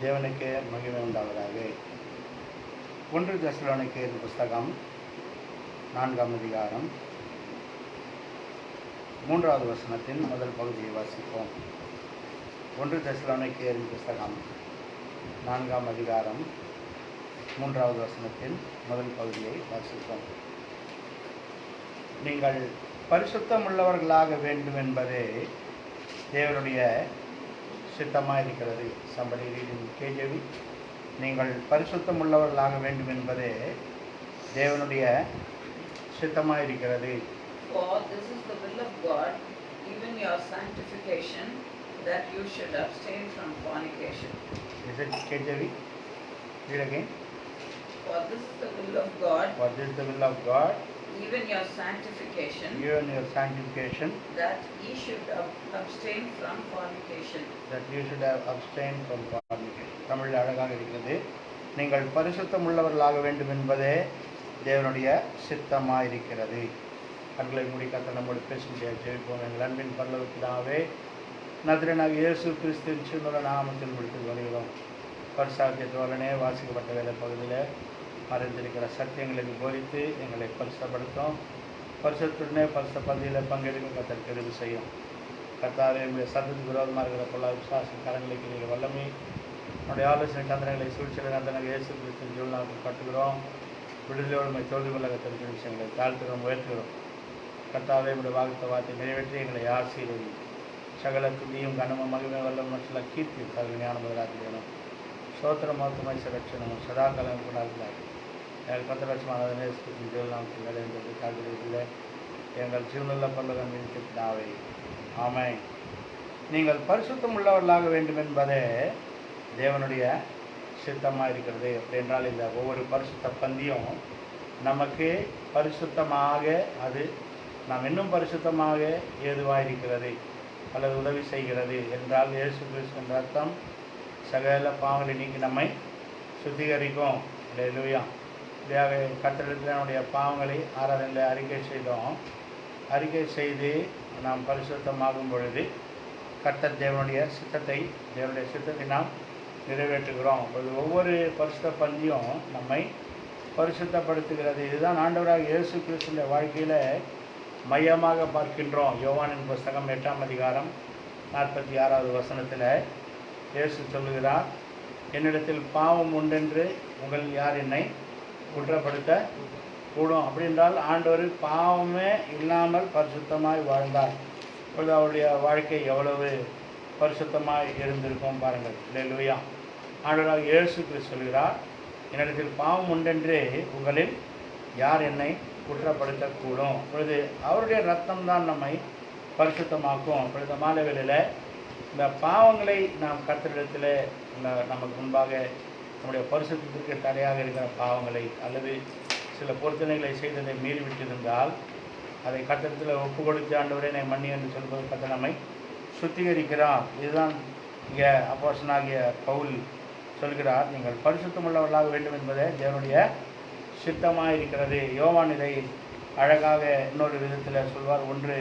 தேவனுக்கு மகிமை உண்டாவதாக. 1 தெசலோனிக்கேயர் புஸ்தகம் 4ஆம் அதிகாரம் 3வது வசனத்தின் முதல் பகுதியை வாசிப்போம். 1 தெசலோனிக்கேயர் புஸ்தகம் 4ஆம் அதிகாரம் 3வது வசனத்தின் முதல் பகுதியை வாசிப்போம். நீங்கள் பரிசுத்தம் உள்ளவர்களாக வேண்டும் என்பதே தேவனுடைய சித்தமாக இருக்கிறது. somebody read in KJV. நீங்கள் பரிசுத்தம் உள்ளவர்களாக வேண்டும் என்பதே தேவனுடைய சித்தமாக இருக்கிறது. For this is the will of God, even your sanctification, that you should abstain from fornication. Is it KJV? Read again. For this is the will of God, For this is the will of God, even your sanctification, that ye should abstain from fornication. That you should have abstained from fornication. Tamil அழகாக இருக்கிறது. நீங்கள் பரிசுத்தம் உள்ளவர்களாக வேண்டும் என்பதே தேவனுடைய சித்தமாக இருக்கிறது. கண்களை மூடி கர்த்தர் நம்மோடு பேசும்படியாக ஜெபிப்போம். எங்கள் அன்பின் பரலோக பிதாவே, நசரேயனாகிய இயேசு கிறிஸ்துவின் சிறந்த நாமத்தில் முடித்து வருகிறோம். பரிசாத்தியத்தோடனே வாசிக்கப்பட்ட வேலை பகுதியில் மறைந்திருக்கிற சத்தியங்களை போதித்து எங்களை பரிசுத்தப்படுத்தும். பரிசுத்துடனே பரிசு பகுதியில் பங்கெடுக்கும் கர்த்தர் கிருபை செய்யும். கர்த்தாவே, சத்தத்துக்கு விரோதமாக இருக்கிற பொல்லாத விசுவாச காரங்களுக்கு நீங்கள் வல்லமை நம்முடைய ஆலோசனை தந்திரங்களை சூழ்ச்சியில் நந்தனாக இயேசு கிறிஸ்துவின் ஜீவனாக கட்டுகிறோம். விடுதலையோடு தொழில் கொள்ள கத்திருக்கிற விஷயங்களை தாழ்த்துகிறோம், உயர்த்துகிறோம். கர்த்தாவே, நம்முடைய வார்த்தை நிறைவேற்றி எங்களை ஆசீர்வதி. சகல துதியும் கனமும் மகிமை வல்லம் மற்ற கீர்த்தி ஞான முதலாக சோத்திர மருத்துவமை சரட்சணமும் சதாகாலம் கொண்டாடுகிறார். எங்கள் 10 லட்சமானதனே ஜீவனாமத்தில் நடைபெற்றது காட்டுவதில்லை. எங்கள் ஜீவனுள்ள பல்லவன் விதித்தாவே. ஆமென். நீங்கள் பரிசுத்தம் உள்ளவர்களாக வேண்டும் என்பதே தேவனுடைய சித்தமாக இருக்கிறது. அப்படி என்றால் இந்த ஒவ்வொரு பரிசுத்த பந்தியும் நமக்கு பரிசுத்தமாக, அது நாம் இன்னும் பரிசுத்தமாக ஏதுவாக இருக்கிறது அல்லது உதவி செய்கிறது என்றால் இயேசு கிறிஸ்துவின் ரத்தம் சகல பாவங்களை நீக்கி நம்மை சுத்திகரிக்கும். அல்லேலூயா. இப்படியாக கர்த்தரிடத்தில் நம்முடைய பாவங்களை ஆராதனையில் அறிக்கை செய்தோம். அறிக்கை செய்து நாம் பரிசுத்தமாகும் பொழுது கர்த்தர் தேவனுடைய சித்தத்தை நாம் நிறைவேற்றுகிறோம். ஒவ்வொரு பரிசுத்த பந்தியும் நம்மை பரிசுத்தப்படுத்துகிறது. இதுதான் ஆண்டவராக இயேசு கிறிஸ்துவின் வாழ்க்கையில் மையமாக பார்க்கின்றோம். யோவானின் புஸ்தகம் 8ஆம் அதிகாரம் 46வது வசனத்தில் இயேசு சொல்லுகிறார், என்னிடத்தில் பாவம் உண்டென்று உங்கள் யார் என்னை குற்றப்படுத்த கூடும். அப்படின்றால் ஆண்டவர் பாவமே இல்லாமல் பரிசுத்தமாய் வாழ்ந்தார். இப்பொழுது அவருடைய வாழ்க்கை எவ்வளவு பரிசுத்தமாய் இருந்திருக்கும் பாருங்கள். அல்லேலூயா. ஆண்டவராக இயேசு கிறிஸ்து சொல்கிறார், என்னிடத்தில் பாவம் உண்டென்று உங்களில் யார் என்னை குற்றப்படுத்தக்கூடும். இப்பொழுது அவருடைய ரத்தம் தான் நம்மை பரிசுத்தமாக்கும். இப்பொழுது மாலை வேளையில் இந்த பாவங்களை நாம் கர்த்தரிடத்தில் நமக்கு முன்பாக நம்முடைய பரிசுத்தத்திற்கு தடையாக இருக்கிற பாவங்களை அல்லது சில பொருத்தனைகளை செய்ததை மீறிவிட்டிருந்தால் அதை கர்த்தரிடத்தில் ஒப்பு கொடுத்து ஆண்டவரே என்னை மன்னி என்று சொல்வது கர்த்தர் நம்மை சுத்திகரிக்கிறார். இதுதான் இங்கே அப்போஸ்தலனாகிய பவுல் சொல்கிறார், நீங்கள் பரிசுத்தமுள்ளவர்களாக வேண்டும் என்பதே தேவனுடைய சித்தமாக இருக்கிறது. யோவான் இதை அழகாக இன்னொரு விதத்தில் சொல்வார். 1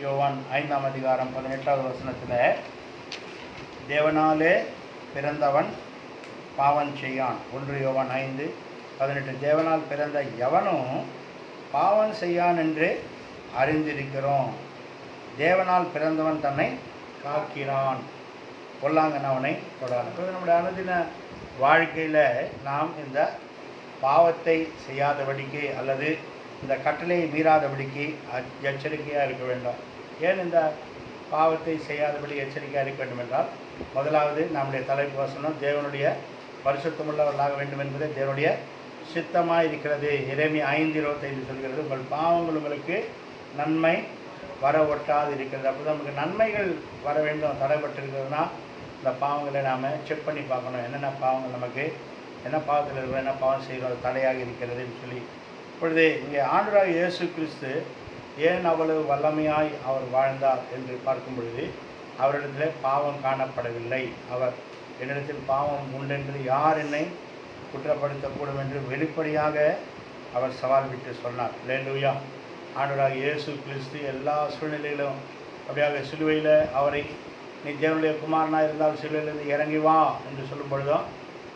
யோவான் 5ஆம் அதிகாரம் 18வது வசனத்தில், தேவனாலே பிறந்தவன் பாவம் செய்யான். 1 யோவான் 5:18, தேவனால் பிறந்த எவனும் பாவம் செய்யான் என்று அறிந்திருக்கிறோம். தேவனால் பிறந்தவன் தன்னை காக்கிறான், பொல்லாங்கனவனை தொடான். நம்முடைய அனுதின வாழ்க்கையில் நாம் இந்த பாவத்தை செய்யாதபடிக்கு அல்லது இந்த கட்டளையை மீறாதபடிக்கு எச்சரிக்கையாக இருக்க வேண்டும். ஏன் இந்த பாவத்தை செய்யாதபடி எச்சரிக்கையாக இருக்க வேண்டும் என்றால், முதலாவது நம்முடைய தலைப்பு வசனம் தேவனுடைய பரிசுத்தமுள்ளவர்களாக வேண்டும் என்பதே தேவனுடைய சித்தமாக இருக்கிறது. எரேமியா 5:25 சொல்கிறது, உங்கள் பாவங்கள் உங்களுக்கு நன்மை வர ஒட்டாது இருக்கிறது. அப்போ நமக்கு நன்மைகள் வர வேண்டும். தடைப்பட்டிருக்கிறதுனா இந்த பாவங்களை நாம் செக் பண்ணி பார்க்கணும். என்னென்ன பாவங்கள் நமக்கு, என்ன பாவத்தில் இருக்கிறோம், என்ன பாவம் செய்கிறோம், அது தடையாக இருக்கிறதுன்னு சொல்லி. இப்பொழுது இங்கே ஆண்டவராகிய இயேசு கிறிஸ்து ஏன் அவ்வளவு வல்லமையாய் அவர் வாழ்ந்தார் என்று பார்க்கும் பொழுது அவரிடத்தில் பாவம் காணப்படவில்லை. அவர் என்னிடத்தில் பாவம் உண்டென்று யார் என்னை குற்றப்படுத்தக்கூடும் என்று வெளிப்படையாக அவர் சவால் விட்டு சொன்னார். அல்லேலூயா. ஆண்டவராகிய இயேசு கிறிஸ்து எல்லா சூழ்நிலையிலும் அப்படியாக சிலுவையில் அவரை நீ தேவனுடைய குமாரனாக இருந்தால் சிலுவையிலிருந்து இறங்கி வா என்று சொல்லும் பொழுதும்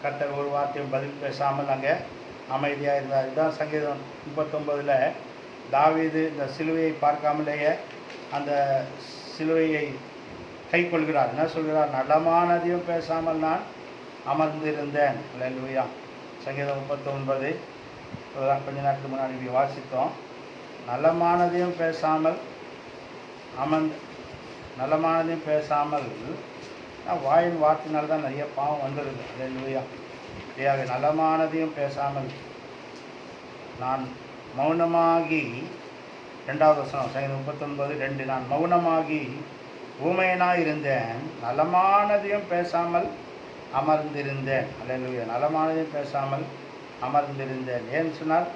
கர்த்தர் ஒரு வார்த்தையும் பதில் பேசாமல் அங்கே அமைதியாக இருந்தார். இதுதான் சங்கீதம் 39 தாவீது இந்த சிலுவையை பார்க்காமலேயே அந்த சிலுவையை கை கொள்கிறார். என்ன சொல்கிறார்? நலமானதையும் பேசாமல் நான் அமர்ந்திருந்தேன். அல்லேலூயா. சங்கீதம் 39 கொஞ்ச நேரத்துக்கு முன்னாடி வாசித்தோம். நலமானதையும் பேசாமல் நலமானதையும் பேசாமல் வாயின் வார்த்தையினால தான் நிறைய பாவம் வந்துடுது. அல்லேலூயா. சரியாக நலமானதையும் பேசாமல் நான் மௌனமாகி, 2வது வசனம் சங்கீதம் 39:2, நான் மௌனமாகி ஊமையனாக இருந்தேன், நலமானதையும் பேசாமல் அமர்ந்திருந்தேன். அல்லேலூயா. நலமானதையும் பேசாமல் அமர்ந்திருந்தேன். ஏன்னு சொன்னால்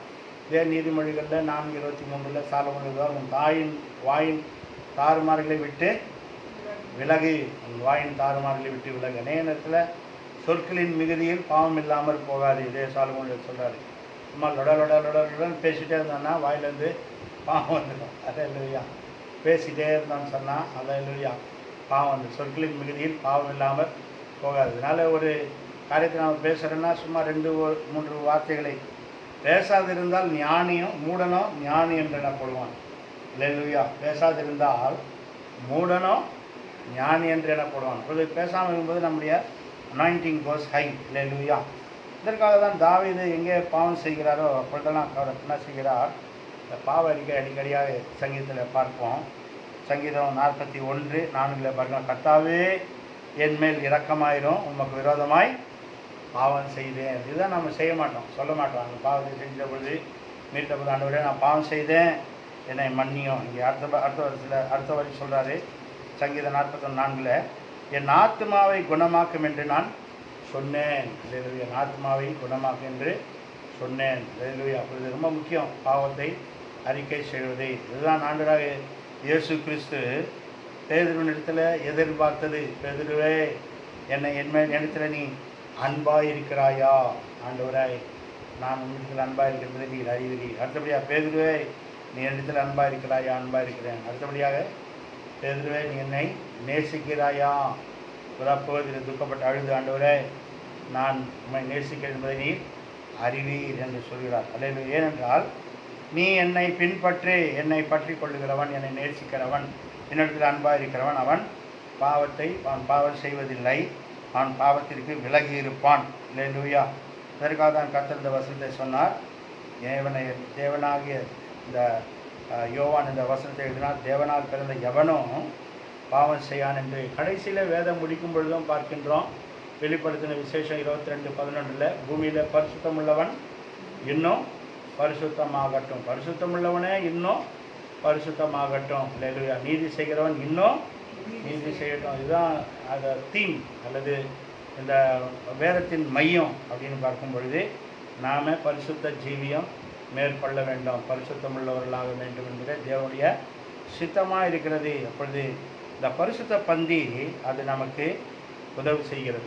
நீதிமொழிகளில் 4:23 சாலமோன் உன் தாயின் வாயின் தாறுமாறுகளை விட்டு விலகு, உன் வாயின் தாறுமாறுகளை விட்டு விலகு. அநேக நேரத்தில் சொற்களின் மிகுதியில் பாவம் இல்லாமல் போகாது. இதே சாலமோன் சொல்கிறாரு. சும்மா லொடன்னு பேசிகிட்டே இருந்தான்னா வாயிலேருந்து பாவம் வந்துடும். அல்லேலூயா. பேசிகிட்டே இருந்தான்னு சொன்னால் அல்லேலூயா பாவம் வந்து சொற்களின் மிகுதியில் பாவம் இல்லாமல் போகாது. அதனால் ஒரு காரியத்தை நாம் பேசுகிறோன்னா சும்மா 2-3 வார்த்தைகளை பேசாதிருந்தால் ஞானியும் மூடனோ ஞானி என்று எனப்படுவான். அல்லேலூயா. பேசாதிருந்தால் மூடனோ ஞானி என்று எனப்படுவான். இப்பொழுது பேசாமல் இருக்கும்போது நம்முடைய அனாயிண்டிங் கோஸ் ஹை. அல்லேலூயா. இதற்காக தான் தாவீது எங்கே பாவம் செய்கிறாரோ அப்பொழுதெல்லாம் அவர் என்ன செய்கிறார்? இந்த பாவ அடிக்கடியாக சங்கீதத்தில் பார்ப்போம். சங்கீதம் 41:4 பாருங்கள். கர்த்தாவே என் மேல் இரக்கமாயிரும், உமக்கு விரோதமாய் பாவம் செய்தேன். இதுதான் நம்ம செய்ய மாட்டோம், சொல்ல மாட்டோம். அந்த பாவத்தை செஞ்ச பொழுது மீட்ட போது ஆண்டவரே நான் பாவம் செய்தேன், என்னை மன்னியும். இங்கே அடுத்த வரி சொல்கிறாரு சங்கீதம் 41:4, என் ஆத்மாவை குணமாக்கும் என்று நான் சொன்னேன். என் ஆத்மாவை குணமாக்கும் என்று சொன்னேன். அப்பொழுது ரொம்ப முக்கியம் பாவத்தை அறிக்கை செய்வது. இதுதான் ஆண்டவராக இயேசு கிறிஸ்து பேதுருவினிடத்தில் எதிர்பார்த்தது. பேதுருவே என் இடத்துல நீ அன்பாக இருக்கிறாயா? ஆண்டவராய் நான் உன்னிடத்தில் அன்பாக இருக்கிறது நீர் அறிகிறீர். அடுத்தபடியாக பேதுருவே நீ என்னிடத்தில் அன்பாக இருக்கிறாயா? அன்பாக இருக்கிறேன். அடுத்தபடியாக பேதுருவே நீ என்னை நேசிக்கிறாயா? புறப்போதில் துக்கப்பட்ட அழுது ஆண்டவரே நான் உண்மை நேசிக்கிறேன் என்பதை நீ அறிவீர் என்று சொல்கிறார். அல்லது ஏனென்றால் நீ என்னை பின்பற்றி என்னை பற்றி கொள்ளுகிறவன், என்னை நேசிக்கிறவன், என்னிடத்தில் அன்பாக இருக்கிறவன் அவன் பாவம் செய்வதில்லை, அவன் பாவத்திற்கு விலகி இருப்பான். அல்லேலூயா. இதற்காக தான் கர்த்தர் இந்த வசனத்தை சொன்னார். தேவனாகிய இந்த யோவான் இந்த வசனத்தை எழுதினார். தேவனால் பிறந்த எவனும் பாவம் செய்யான் என்று கடைசியில் வேதம் முடிக்கும் பொழுதும் பார்க்கின்றோம். வெளிப்படுத்தின விசேஷம் 22:11 பூமியில் பரிசுத்தம் உள்ளவன் இன்னும் பரிசுத்தமாகட்டும், பரிசுத்தமுள்ளவனே இன்னும் பரிசுத்தமாகட்டும். அல்லேலூயா. நீதி செய்கிறவன் இன்னும் நீதி செய்யட்டும். இதுதான் அந்த தீம் அல்லது இந்த வேதத்தின் மையம் அப்படின்னு பார்க்கும் பொழுது நாம் பரிசுத்த ஜீவியம் மேற்கொள்ள வேண்டும், பரிசுத்தமுள்ளவர்களாக வேண்டும் என்பதே தேவனுடைய சித்தமாக இருக்கிறது. அப்பொழுது இந்த பரிசுத்த பந்தி அது நமக்கு உதவி செய்கிறது.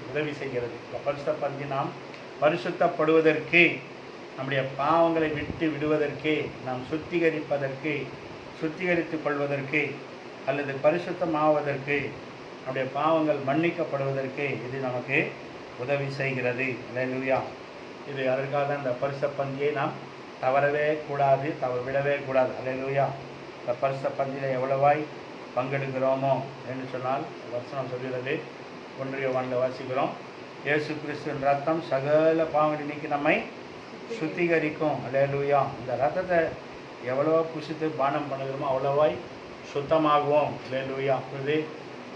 இந்த பரிசுத்த பந்தி நாம் பரிசுத்தப்படுவதற்கு, நம்முடைய பாவங்களை விட்டு விடுவதற்கு, நாம் சுத்திகரித்து கொள்வதற்கு அல்லது பரிசுத்தமாவதற்கு, நம்முடைய பாவங்கள் மன்னிக்கப்படுவதற்கு இது நமக்கு உதவி செய்கிறது. அல்லேலூயா. இது அதற்காக தான் இந்த பரிசுத்த பந்தியை நாம் தவறவே கூடாது, விடவே கூடாது. அல்லேலூயா. இந்த பரிசுத்த பந்தியில் எவ்வளவாய் பங்கெடுக்கிறோமோ என்று சொன்னால் வசனம் சொல்கிறது. 1 யோவானில் வாசிக்கிறோம். இயேசு கிறிஸ்துவின் ரத்தம் சகல பாவங்களை நீக்கி நம்மை சுத்திகரிக்கும். அல்லேலூயா. இந்த ரத்தத்தை எவ்வளவோ புசித்து பானம் பண்ணுகிறோமோ அவ்வளவாய் சுத்தமாகுவோம். அல்லேலூயா. இது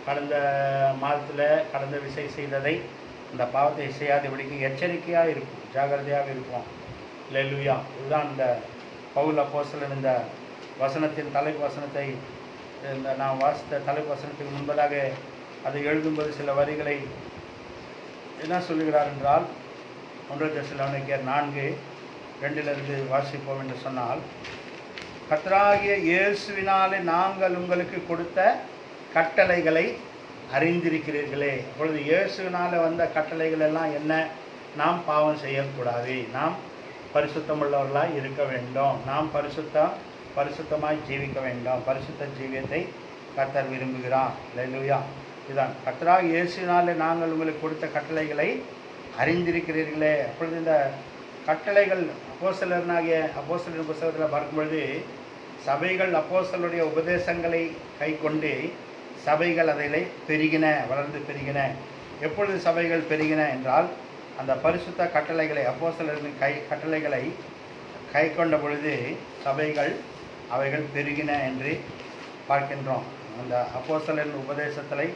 கடந்த மாதத்தில் கடந்த விசை செய்ததை இந்த பாவத்தை செய்யாதபடிக்கு எச்சரிக்கையாக இருக்கும், ஜாகிரதையாக இருக்கும். அல்லேலூயா. இதுதான் இந்த பவுல் அப்போஸ்தலன் இந்த வசனத்தின் தலைப்பு வசனத்தை இந்த நான் வாசித்த தலைப்பு வசனத்துக்கு முன்பதாக அதை எழுதும்போது சில வரிகளை என்ன சொல்லுகிறார் என்றால் 1 தெசலோனிக்கேயர் 4:2 வாசிப்போம் என்று சொன்னால், கர்த்தராகிய இயேசுவினாலே நாங்கள் உங்களுக்கு கொடுத்த கட்டளைகளை அறிந்திருக்கிறீர்களே. அப்பொழுது இயேசுவினால் வந்த கட்டளைகள் எல்லாம் என்ன? நாம் பாவம் செய்யக்கூடாது, நாம் பரிசுத்தமுள்ளவர்களாக இருக்க வேண்டும், நாம் பரிசுத்தமாய் ஜீவிக்க வேண்டும். பரிசுத்த ஜீவியத்தை கர்த்தர் விரும்புகிறார். அல்லேலூயா. இதுதான் கர்த்தராகிய இயேசுவினாலே நாங்கள் உங்களுக்கு கொடுத்த கட்டளைகளை அறிந்திருக்கிறீர்களே. அப்பொழுது இந்த கட்டளைகள் அப்போஸ்தலரின் புத்தகத்தில் பார்க்கும்பொழுது சபைகள் அப்போஸ்தலருடைய உபதேசங்களை கை கொண்டு சபைகள் அதில் பெருகின, வளர்ந்து பெருகின. எப்பொழுது சபைகள் பெருகின என்றால் அந்த பரிசுத்த கட்டளைகளை அப்போஸ்தலரின் கட்டளைகளை கை கொண்ட பொழுது சபைகள் அவைகள் பெருகின என்று பார்க்கின்றோம். அந்த அப்போஸ்தலரின் உபதேசத்தை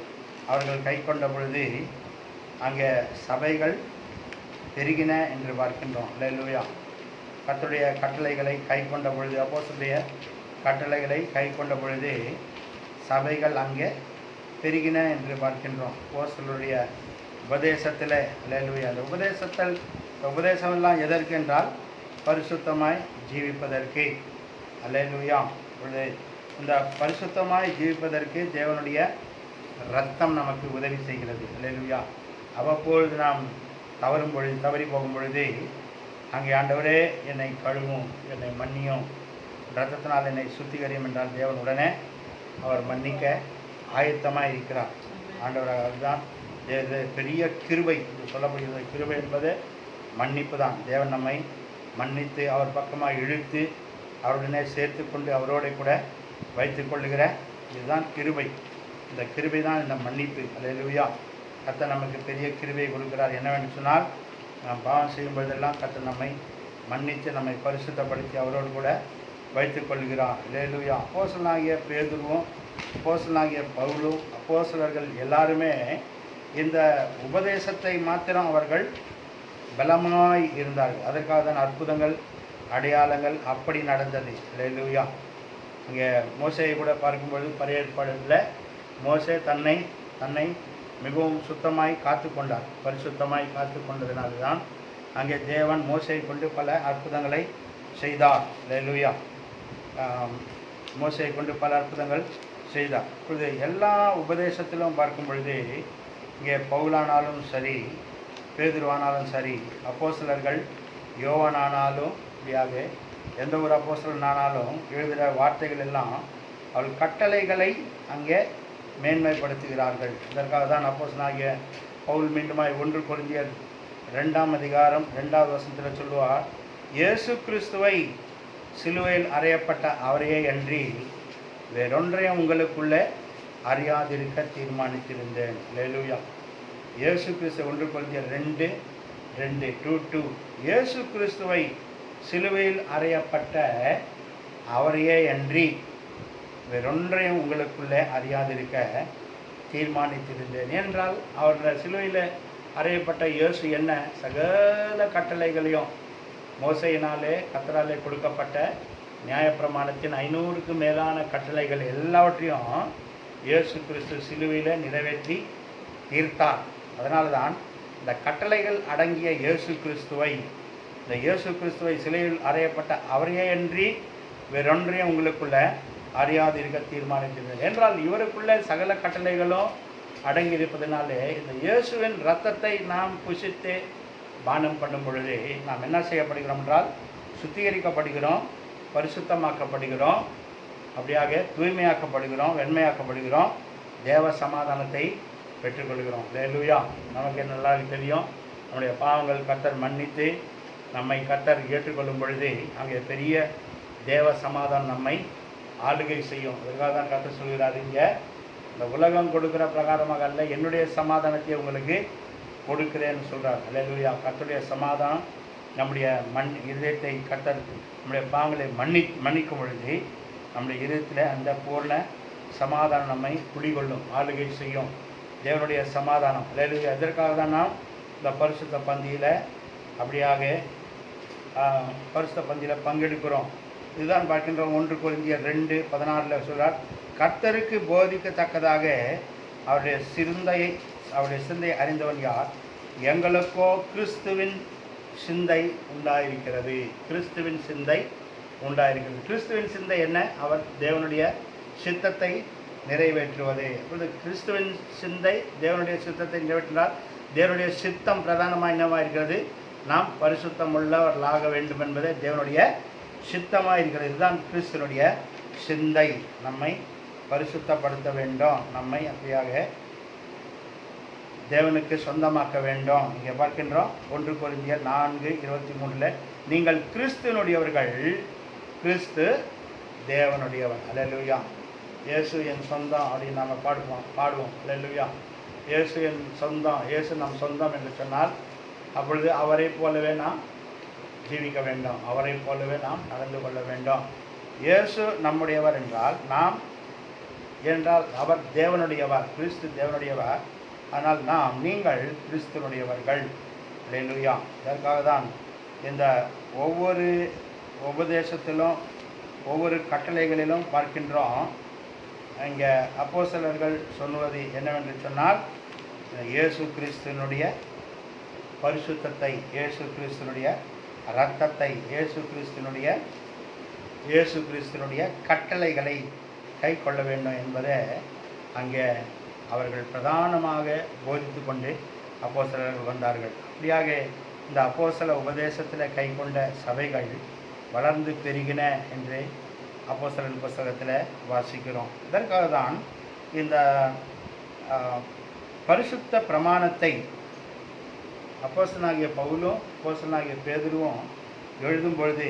அவர்கள் கை கொண்ட பொழுது அங்கே சபைகள் பெருகின என்று பார்க்கின்றோம். அல்லேலூயா. கர்த்தருடைய கட்டளைகளை கை கொண்ட பொழுது அப்போஸ்தலருடைய கட்டளைகளை கை கொண்ட பொழுது சபைகள் அங்கே பெருகின என்று பார்க்கின்றோம். அப்போஸ்தலருடைய உபதேசத்தில் அல்லேலூயா. அந்த உபதேசமெல்லாம் எதற்கு என்றால் பரிசுத்தமாய் ஜீவிப்பதற்கு. அல்லேலூயா. இந்த பரிசுத்தமாய் ஜீவிப்பதற்கு தேவனுடைய இரத்தம் நமக்கு உதவி செய்கிறது. அல்லேலூயா. அவ்வப்பொழுது நாம் தவறி போகும் பொழுது அங்கே ஆண்டவரே என்னை கழுவும், என்னை மன்னியும், இரத்தத்தினால் என்னை சுத்திகரியும் என்றால் தேவன் உடனே அவர் மன்னிக்க ஆயத்தமாக இருக்கிறார். ஆண்டவராக அதுதான் பெரிய கிருபை சொல்லப்படுகிறது. கிருபை என்பது மன்னிப்பு தான். தேவன் நம்மை மன்னித்து அவர் பக்கமாக இழுத்து அவருடனே சேர்த்து கொண்டு அவரோட கூட வைத்து கொள்ளுகிற இதுதான் கிருபை. இந்த கிருபை தான் இந்த மன்னிப்பு. அல்லேலூயா. கர்த்தர் நமக்கு பெரிய கிருபை கொடுக்கிறார். என்னவென்று சொன்னால் நாம் பாவம் செய்யும் பொழுதெல்லாம் கர்த்தர் நம்மை மன்னித்து நம்மை பரிசுத்தப்படுத்தி அவரோடு கூட வைத்து கொள்கிறார். அல்லேலூயா. அப்போஸ்தலனாகிய பேதுருவும் அப்போஸ்தலனாகிய பவுலும் அப்போஸ்தலர்கள் எல்லாருமே இந்த உபதேசத்தை மாத்திரம் அவர்கள் பலமாய் இருந்தார்கள். அதற்காக தான் அற்புதங்கள் அடையாளங்கள் அப்படி நடந்தது. அல்லேலூயா. இங்கே மோசேயை கூட பார்க்கும்பொழுது பழைய ஏற்பாடுல மோசே தன்னை மிகவும் சுத்தமாய் காத்து கொண்டார். பரிசுத்தமாய் காத்து கொண்டதினால்தான் அங்கே தேவன் மோசேயை கொண்டு பல அற்புதங்களை செய்தார். அல்லேலூயா. மோசேயை கொண்டு பல அற்புதங்கள் செய்தார். இப்பொழுது எல்லா உபதேசத்திலும் பார்க்கும் பொழுது இங்கே பவுலானாலும் சரி, பேதுருவானாலும் சரி, அப்போஸ்தலர்கள் யோவானானாலும் இப்படியாக எந்த ஒரு அப்போஸ்தலனானாலும் எழுதுகிற வார்த்தைகள் எல்லாம் அவள் கட்டளைகளை அங்கே மேன்மைப்படுத்துகிறார்கள். இதற்காக தான் அப்போஸ்தலனாகிய பவுல் மீண்டுமாய் 1 கொரிந்தியர் 2ஆம் அதிகாரம் 2வது வசனத்தில் சொல்லுவார், இயேசு கிறிஸ்துவை சிலுவையில் அறையப்பட்ட அவரையே அன்றி வேறொன்றையும் உங்களுக்குள்ளே அறியாதிருக்க தீர்மானித்திருந்தேன். அல்லேலூயா. இயேசு கிறிஸ்து 1 கொரிந்தியர் 2:2 இயேசு கிறிஸ்துவை சிலுவையில் அறையப்பட்ட அவரையே அன்றி வேறொன்றையும் உங்களுக்குள்ளே அறியாதிருக்க தீர்மானித்திருந்தேன். என்றால் அவருடைய சிலுவையில் அறையப்பட்ட இயேசு என்ன சகல கட்டளைகளையும் மோசையினாலே கர்த்தராலே கொடுக்கப்பட்ட நியாயப்பிரமாணத்தின் 500க்கு மேலான கட்டளைகள் எல்லாவற்றையும் இயேசு கிறிஸ்து சிலுவையில் நிறைவேற்றி தீர்த்தார். அதனால தான் இந்த கட்டளைகள் அடங்கிய இயேசு கிறிஸ்துவை சிலுவையில் அறையப்பட்ட அவரையே அன்றி வேறொன்றையும் உங்களுக்குள்ள அறியாதிருக்க தீர்மானித்திருந்தது. என்றால் இவருக்குள்ள சகல கட்டளைகளும் அடங்கி இருப்பதனாலே இந்த இயேசுவின் இரத்தத்தை நாம் புசித்து பானம் பண்ணும் பொழுது நாம் என்ன செய்யப்படுகிறோம் என்றால் சுத்திகரிக்கப்படுகிறோம், பரிசுத்தமாக்கப்படுகிறோம், அப்படியாக தூய்மையாக்கப்படுகிறோம், வெண்மையாக்கப்படுகிறோம், தேவ சமாதானத்தை பெற்றுக்கொள்கிறோம். அல்லேலூயா. நமக்கு நல்லா தெரியும், நம்முடைய பாவங்கள் கர்த்தர் மன்னித்து நம்மை கர்த்தர் ஏற்றுக்கொள்ளும் பொழுது அங்கே பெரிய தேவ சமாதானம் நம்மை ஆளுகை செய்யும். அதற்காக தான் கர்த்தர் சொல்கிறார், இங்கே இந்த உலகம் கொடுக்குற பிரகாரமாக அல்ல, என்னுடைய சமாதானத்தை உங்களுக்கு கொடுக்கிறேன்னு சொல்கிறார். அல்லேலூயா. கர்த்தருடைய சமாதானம் நம்முடைய இதயத்தை கர்த்தர் நம்முடைய பாவங்களை மன்னிக்கும் பொழுது நம்முடைய இதயத்தில் அந்த பூர்ண சமாதானம் நம்மை குடிகொள்ளும், ஆளுகை செய்யும். தேவனுடைய சமாதானம். அல்லேலூயா. இதற்காக தான் நாம் இந்த பரிசுத்த பந்தியில் அப்படியாக பரிசுத்த பந்தியில் பங்கெடுக்கிறோம். இதுதான் பார்க்கின்றோம். 1 கொரிந்தியர் 2:16 சொல்கிறார், கர்த்தருக்கு போதிக்கத்தக்கதாக அவருடைய சிந்தையை அறிந்தவன் யார்? எங்களுக்கோ கிறிஸ்துவின் சிந்தை உண்டாயிருக்கிறது. கிறிஸ்துவின் சிந்தை உண்டாயிருக்கிறது. கிறிஸ்துவின் சிந்தை என்ன? அவர் தேவனுடைய சித்தத்தை நிறைவேற்றுவது. இப்பொழுது கிறிஸ்துவின் சிந்தை தேவனுடைய சித்தத்தை நிறைவேற்றினார். தேவனுடைய சித்தம் பிரதானமாக என்னவாக இருக்கிறது? நாம் பரிசுத்தம் உள்ளவர்களாக வேண்டும் என்பதே தேவனுடைய சித்தமாக இருக்கிறது. இதுதான் கிறிஸ்துவனுடைய சிந்தை. நம்மை பரிசுத்தப்படுத்த வேண்டும், நம்மை அப்படியாக தேவனுக்கு சொந்தமாக்க வேண்டும். இங்கே பார்க்கின்றோம் 1 கொரிந்தியர் 4:23 நீங்கள் கிறிஸ்துவனுடையவர்கள், கிறிஸ்து தேவனுடையவர். அல்லேலூயா. இயேசு என் சொந்தம் அப்படின்னு நாம் பாடுவோம். அல்லேலூயா. இயேசு என் சொந்தம், இயேசு நம் சொந்தம் என்று சொன்னால் அப்பொழுது அவரை போலவே நாம் ஜீவிக்க வேண்டும், அவரை போலவே நாம் நடந்து கொள்ள வேண்டும். இயேசு நம்முடையவர் என்றால் அவர் தேவனுடையவர், கிறிஸ்து தேவனுடையவர். ஆனால் நீங்கள் கிறிஸ்துவனுடையவர்கள். அல்லேலூயா. இதற்காக தான் இந்த ஒவ்வொரு உபதேசத்திலும் ஒவ்வொரு கட்டளைகளிலும் பார்க்கின்றோம். இங்கே அப்போஸ்தலர்கள் சொல்லுவது என்னவென்று சொன்னால், இயேசு கிறிஸ்துவனுடைய பரிசுத்தத்தை, இயேசு கிறிஸ்துவனுடைய இரத்தத்தை, இயேசு கிறிஸ்துவனுடைய கட்டளைகளை கை கொள்ள வேண்டும் என்பதை அங்கே அவர்கள் பிரதானமாக போதித்து கொண்டு அப்போஸ்தலர்கள் வந்தார்கள். அப்படியாக இந்த அப்போஸ்தல உபதேசத்தில் கை கொண்ட சபைகள் வளர்ந்து பெருகின என்று அப்போஸ்தலர் புத்தகத்தில் வாசிக்கிறோம். இதற்காக தான் இந்த பரிசுத்த பிரமாணத்தை அப்போஸ்தலனாகிய பவுலும் அப்போஸ்தலனாகிய பேதுருவும் எழுதும் பொழுது,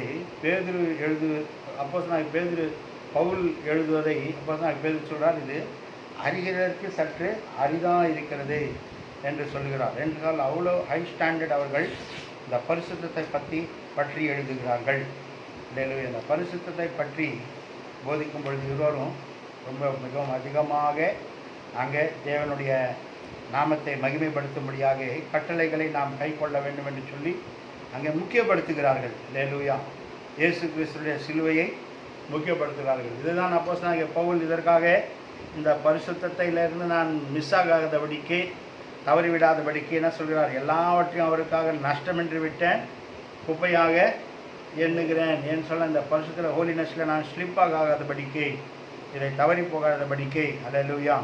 அப்போஸ்தலனாகிய பேதுரு பவுல் எழுதுவதை அப்போஸ்தலனாகிய பேதுரு சொல்கிறார், இது அறிகிறதற்கு சற்று அரிதாக இருக்கிறது என்று சொல்கிறார். என்றால் அவ்வளோ ஹை ஸ்டாண்டர்ட் அவர்கள் இந்த பரிசுத்தத்தை பற்றி எழுதுகிறார்கள். இந்த பரிசுத்தத்தை பற்றி போதிக்கும் பொழுது இருவரும் மிகவும் அதிகமாக அங்கே தேவனுடைய நாமத்தை மகிமைப்படுத்தும்படியாக கட்டளைகளை நாம் கை கொள்ள வேண்டும் என்று சொல்லி அங்கே முக்கியப்படுத்துகிறார்கள். அல்லேலூயா. இயேசு கிறிஸ்துடைய சிலுவையை முக்கியப்படுத்துகிறார்கள். இதுதான் அப்போஸ்தலனாகிய பவுல் இதற்காக இந்த பரிசுத்தத்திலிருந்து நான் மிஸ் ஆகாதபடிக்கு, தவறிவிடாதபடிக்கு என்ன சொல்கிறார், எல்லாவற்றையும் அவருக்காக நஷ்டமென்று விட்டேன், குப்பையாக எண்ணுகிறேன். ஏன்னு சொல்ல இந்த பரிசுத்த ஹோலினஸில் நான் ஸ்லிப்பாக ஆகாதபடிக்கு, இதை தவறி போகாதபடிக்கு. அல்லேலூயா.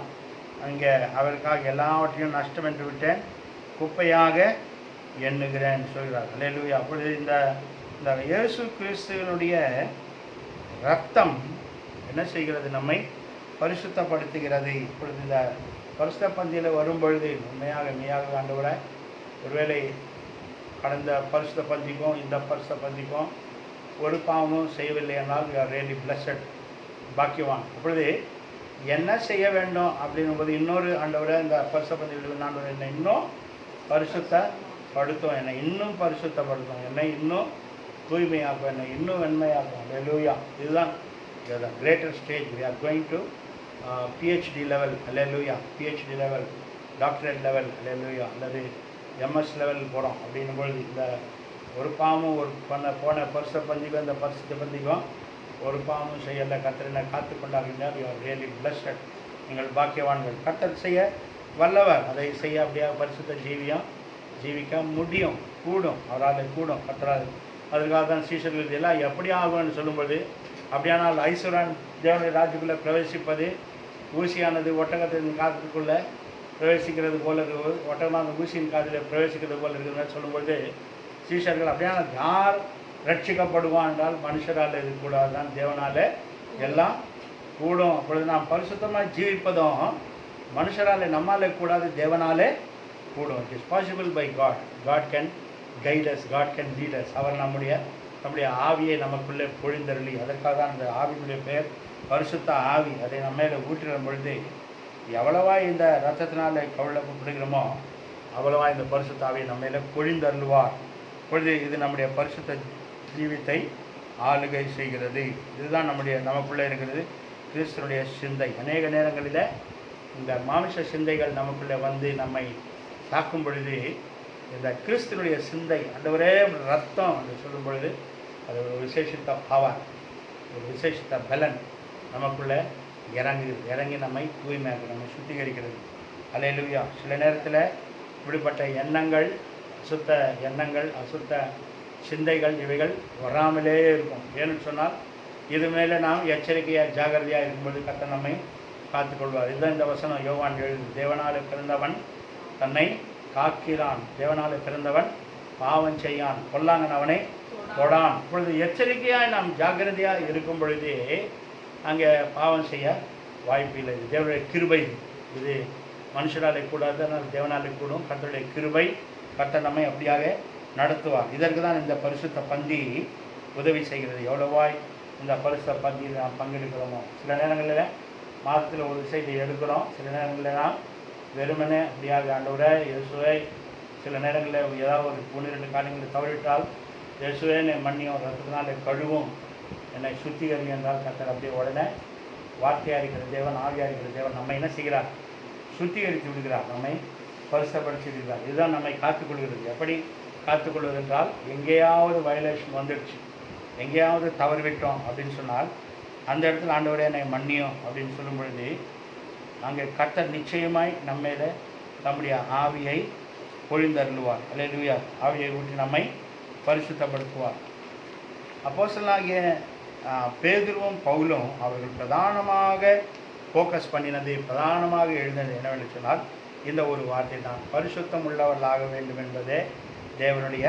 அங்கே அவருக்காக எல்லாவற்றையும் நஷ்டம் என்று விட்டேன், குப்பையாக எண்ணுகிறேன் சொல்கிறார். அல்லேலூயா. அப்பொழுது இந்த இயேசு கிறிஸ்துவனுடைய இரத்தம் என்ன செய்கிறது, நம்மை பரிசுத்தப்படுத்துகிறது. இப்பொழுது இந்த பரிசுத்த பந்தியில் வரும்பொழுது மெய்யாக ஆண்டவரை ஒருவேளை கடந்த பரிசுத்த பந்திக்கும் இந்த பரிசுத்த பந்திக்கும் ஒரு பாவமும் செய்யவில்லை என்றால் யூ ஆர் ரியலி பிளஸட், பாக்கியவான். அப்பொழுது என்ன செய்ய வேண்டும் அப்படிங்கும்போது இன்னொரு ஆண்டவரை இந்த பரிசுத்த பந்தியில் நான் என்னை இன்னும் பரிசுத்தப்படுத்தும், என்னை இன்னும் பரிசுத்தப்படுத்தும், என்னை இன்னும் தூய்மையாக்கும், என்னை இன்னும் வெண்மையாக்கும். அல்லேலூயா. இதுதான் greater stage. We are going to PhD level. அல்லேலூயா. PhD level, doctorate level. அல்லேலூயா. அல்லது MS லெவல் போகிறோம் அப்படின்னும் பொழுது இந்த ஒரு பாவமும் போன பரிசுத்த பந்திக்கும் இந்த பரிசுத்த பந்திக்கும் ஒரு பாவமும் செய்யலை. கர்த்தரை காத்து கொண்டாடுகிறார். You are really blessed. நீங்கள் பாக்கியவான்கள். கர்த்தர் செய்ய வல்லவர், அதை செய்ய அப்படியே பரிசுத்த ஜீவிக்க முடியும், கூடும், அவரால் கூடும், கர்த்தரால். அதற்காக தான் சீஷர்கள் எல்லாம் எப்படி ஆகும்னு சொல்லும்போது, அப்படியானால் ஐஸ்வரன் தேவனுடைய ராஜ்யத்துக்குள்ளே பிரவேசிப்பது ஊசியானது ஒட்டகத்தின் காதுக்குள்ளே பிரவேசிக்கிறது போல இருக்குது, ஒட்டகமான ஊசியின் காதில் பிரவேசிக்கிறது போல இருக்குதுன்னு சொல்லும்பொழுது சீஷர்கள் அப்படியான யார் ரட்சிக்கப்படுவான் என்றால் மனுஷரால் இருக்கக்கூடாது தான், தேவனால் எல்லாம் கூடும். அப்பொழுது நாம் பரிசுத்தமாக ஜீவிப்பதும் மனுஷரால் நம்மாலே கூடாது, தேவனாலே கூடும். It is possible by God. God can guide us, God can lead us. அவர் நம்முடைய ஆவியை நமக்குள்ளே பொழிந்தருளி, அதற்காக தான் அந்த ஆவியினுடைய பெயர் பரிசுத்த ஆவி. அதை நம்ம மேலே ஊற்றிடும் பொழுது எவ்வளவா இந்த ரத்தத்தினால் கவலைப்படுகிறோமோ அவ்வளவா இந்த பரிசுத்த ஆவியை நம்ம மேலே பொழிந்தருளுவார். பொழுது இது நம்முடைய பரிசுத்த ஜீவித்தை ஆளுகை செய்கிறது. இதுதான் நமக்குள்ளே இருக்கிறது கிறிஸ்துவனுடைய சிந்தை. அநேக நேரங்களில் இந்த மாமிச சிந்தைகள் நமக்குள்ளே வந்து நம்மை தாக்கும் பொழுது இந்த கிறிஸ்துவனுடைய சிந்தை, ஆண்டவரே ரத்தம் என்று சொல்லும் பொழுது அது ஒரு விசேஷித்த பவர், ஒரு விசேஷித்த பலன் நமக்குள்ளே இறங்கி நம்மை தூய்மையாக நம்மை சுத்திகரிக்கிறது. அல்லேலூயா. சில நேரத்தில் இப்படிப்பட்ட எண்ணங்கள், அசுத்த சிந்தைகள் இவைகள் வராமலே இருக்கும். ஏன்னு சொன்னால் இது மேலே நாம் எச்சரிக்கையாக ஜாகிரதையாக இருக்கும்போது கர்த்தர் நம்மை காத்துக்கொள்வார். இதுதான் இந்த வசனம் யோவான் எழுது. தேவனாலே பிறந்தவன் தன்னை காக்கிறான், தேவனாலே பிறந்தவன் பாவம் செய்யான், கொல்லாங்கன் அவனை தொடான். இப்பொழுது எச்சரிக்கையாக நாம் ஜாகிரதையாக இருக்கும் பொழுதே அங்கே பாவம் செய்ய வாய்ப்பு இல்லை. இது தேவனுடைய கிருபை. இது மனுஷராலே கூடாது, ஆனால் தேவனாலே கூடும். கர்த்தருடைய கிருபை, கர்த்தர் நம்மை அப்படியாக நடத்துவார். இதற்கு தான் இந்த பரிசுத்த பந்தி உதவி செய்கிறது. எவ்வளவாய் இந்த பரிசுத்த பந்தியில் நாம் பங்கெடுக்கிறோமோ. சில நேரங்களில் மாதத்தில் ஒரு விஷயத்தை எடுக்கிறோம், சில நேரங்களில் நாம் வெறுமனே அப்படியாக ஆண்டவரே இயேசுவை, சில நேரங்களில் ஏதாவது ஒரு 1-2 காரியங்களை தவறிட்டால் இயேசுவே என்னை மன்னியும், ரத்தத்தினாலே கழுவும், என்னை சுத்திகரி என்றால் கர்த்தர் அப்படியே உடனே வார்த்தையாக இருக்கிற தேவன், ஆவியாக இருக்கிற தேவன் நம்மை என்ன செய்கிறார்? சுத்திகரித்து விடுகிறார், நம்மை பரிசுத்தப்படுத்தி விடுகிறார். இதுதான் நம்மை காத்துக்கொள்கிறது. எப்படி காத்துக்கொள்வது என்றால், எங்கேயாவது வயலேஷன் வந்துடுச்சு, எங்கேயாவது தவறு விட்டோம் அப்படின்னு சொன்னால் அந்த இடத்துல ஆண்டவரே என்னை மன்னியும் அப்படின்னு சொல்லும் பொழுது அங்கே கர்த்தர் நிச்சயமாய் நம்ம மேலே நம்முடைய ஆவியை பொழிந்தருளுவார். அல்லேலூயா. ஆவியை ஊற்றி நம்மை பரிசுத்தப்படுத்துவார். அப்போஸ்தலனாகிய பேதுருவும் பவுலும் அவர்கள் பிரதானமாக ஃபோக்கஸ் பண்ணினது, பிரதானமாக எழுந்தது என்னவென்று சொன்னால் இந்த ஒரு வார்த்தை தான், பரிசுத்தம் உள்ளவர்களாக வேண்டும் என்பதே தேவனுடைய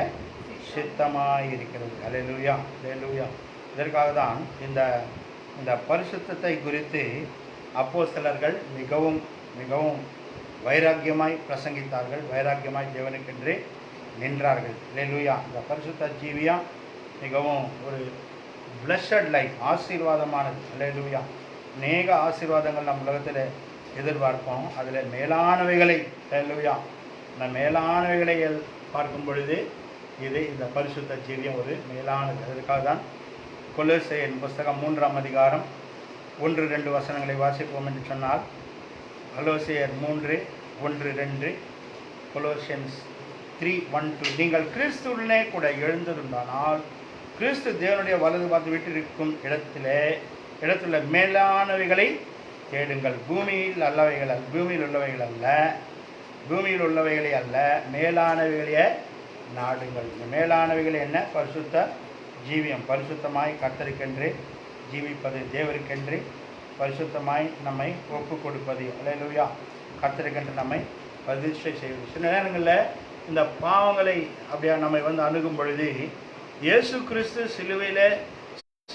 சித்தமாக இருக்கிறது. அல்லேலூயா, அல்லேலூயா. இதற்காக தான் இந்த பரிசுத்தத்தை குறித்து அப்போஸ்தலர்கள் மிகவும் மிகவும் வைராக்கியமாய் பிரசங்கித்தார்கள், வைராக்கியமாய் தேவனுக்கென்று நின்றார்கள். அல்லேலூயா. இந்த பரிசுத்த ஜீவியம் மிகவும் ஒரு பிளஸட் லைஃப், ஆசீர்வாதமானது. அல்லேலூயா. அநேக ஆசீர்வாதங்கள் நம் உலகத்தில் எதிர்பார்ப்போம், அதில் மேலானவைகளை, அல்லேலூயா, இந்த மேலானவைகளை பார்க்கும் பொழுது இந்த பரிசுத்த ஜீவியம் ஒரு மேலானது. அதற்காக தான் கொலோசையர் புஸ்தகம் 3ஆம் அதிகாரம் 1-2 வசனங்களை வாசிப்போம் என்று சொன்னால், கொலோசையர் 3:1-2, கொலோசியன்ஸ் 3:1-2, நீங்கள் கிறிஸ்துவுடனே கூட எழுந்ததுண்டானால் கிறிஸ்து தேவனுடைய வலது பார்த்து விட்டிருக்கும் இடத்துல மேலானவைகளை தேடுங்கள், பூமியில் உள்ளவைகளை அல்ல, மேலானவைகளையே நாடுங்கள். இந்த மேலானவைகளை என்ன? பரிசுத்த ஜீவியம், பரிசுத்தமாய் கர்த்தருக்கென்று ஜீவிப்பது, தேவருக்கென்று பரிசுத்தமாய் நம்மை ஒப்பு கொடுப்பது. அல்லேலூயா. கர்த்தருக்கென்று நம்மை பிரதிஷ்டை செய்வது. சில நேரங்களில் இந்த பாவங்களை அப்படியே நம்மை அணுகும் பொழுது இயேசு கிறிஸ்து சிலுவையில்